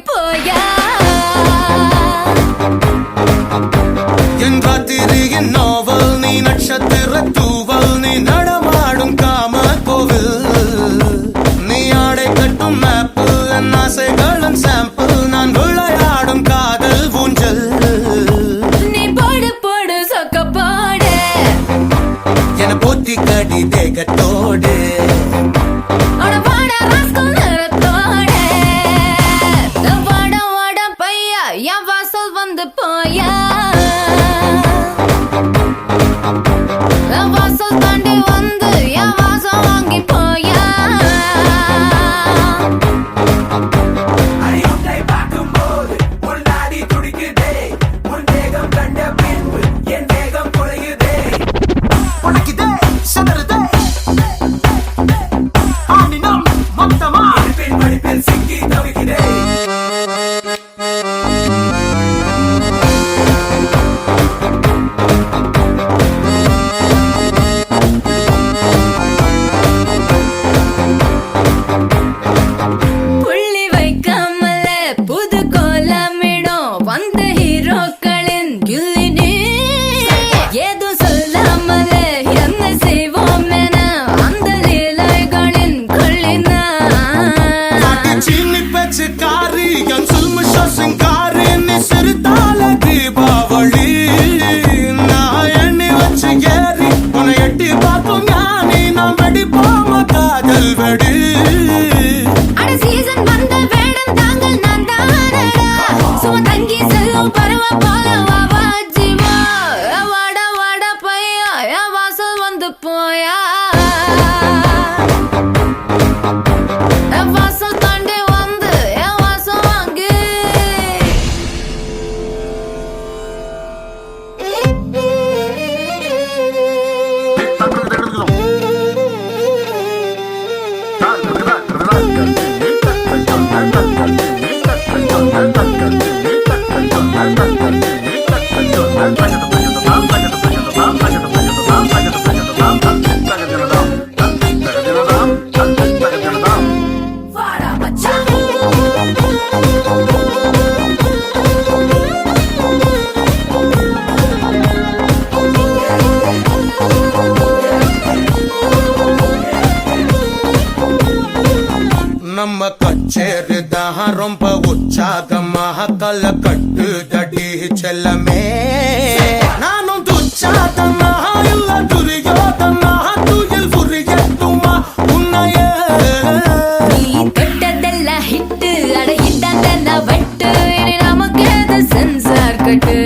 போயா என் ராத்திரியின் நாவல் நீ நட்சத்திர தூவல் நீ நடமாடும் காம கோவில் நீ ஆடை கட்டும் மேப்பு என் ஆசைகளின் சாம்பிள் நான் விளையாடும் காதல் ஊஞ்சல் நீ போடு போடு சொக்க போடு என போத்தி கடி தேகத்தோடு வந்து போயா வாசல் தாண்டி வந்து என் வாசம் வாங்கி போயா பார்க்கும்போது உன் நாடி துடிக்குதே உன் தேகம் கண்ட பின்பு என் தேகம் குறையுதே உனக்குதே சதறுதே ஆனினம் மொத்தமா படிப்பில் படிப்பில் சிக்கி தவிக்கிறே போயா வாசல் தாண்டி வந்து என் வாசம் வாங்கி நம்ம கச்சேரிதான் ரொம்ப உற்சாகமாக கல கட்டு தடி செல்லமே நானும் துச்சாதனா இல்ல துரியோதனா துயில் புரியட்டுமா உன்னைய நீ தொட்டதெல்லாம் ஹிட்டு அட இட்டாந்தெல்லாம் வட்டு இனி நமக்கு எது சென்சார் கட்டு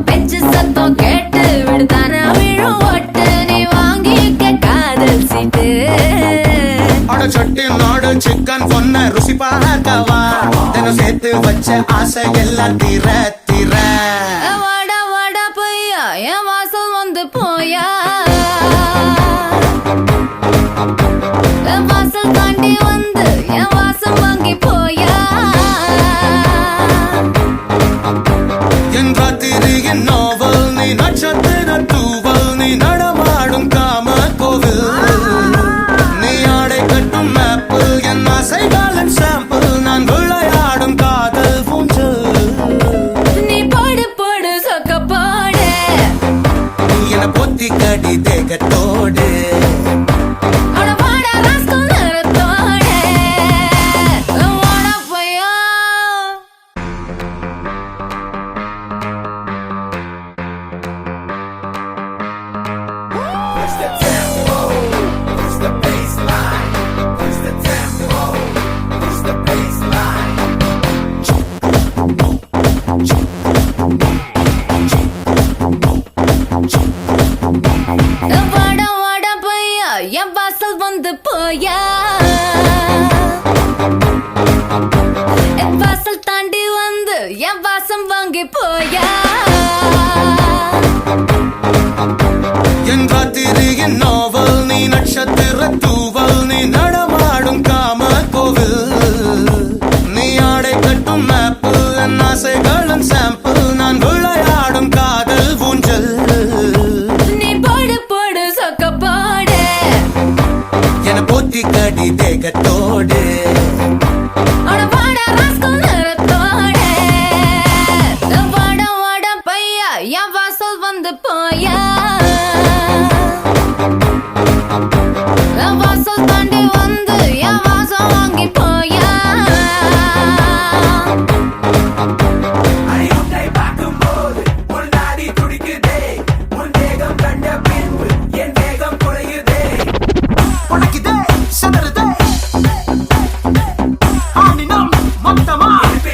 பெஞ்சு சத்தம் கேட்டு விடுதானா விழும் ஓட்டு நீ வாங்கிக்க காதல் சீட்டு சட்டி நாடு சிக்கன் பொண்ண ருசி பார்க்கவா தினம் சேர்த்து வச்ச ஆசை எல்லாம் தீர தீர வாடா வாடா பையா என் வாசல் வந்து போயா வாசல் தாண்டி வந்து என் வாசம் வாங்கி போயா என் ராத்திரியின் நாவல் நீ நட்சத்திர தூவல் நீ நடமாடும் காம கோவில் நீ ஆடை கட்டும் மேப்பு என் ஆசைகளின் சாம்பிள் நான் விளையாடும் காதல் ஊஞ்சல் நீ போடு போடு சொக்க போடு நீ என பொத்தி கடி தேகத்தோடு வாடா ராஸ்கல் நேரத்தோடு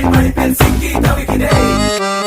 படிப்பில் சிக்கி தவிக்கிறேன்